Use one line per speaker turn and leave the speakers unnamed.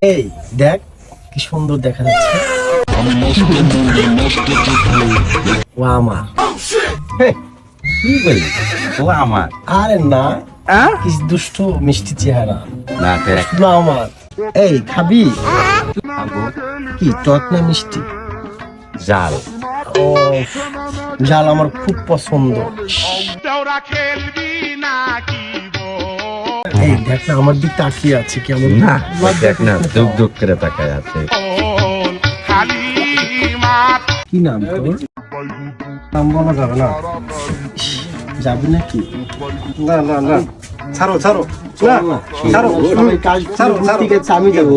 এই দেখ কি সুন্দর দেখা যাচ্ছে। ও আমার
কি বলি ও আমার
আরে না কি দুষ্ট মিষ্টি চেহারা
না দেখ
শুধু আমার। এই খাবি কি টক না মিষ্টি?
জাল
ও জাল আমার খুব পছন্দ। এই দেখ না আমার দিক তাকিয়ে আছে কেমন।
না দেখ না দুঃখ দুঃখ করে তাকায় আছে।
কি নাম তোর? নাম বলা যাবে না। যাবি নাকি?
না না না ছাড়ো ছাড়ো
ছাড়ো সবাই কাজ ছাড়ো ঠিক আছে আমি যাবো।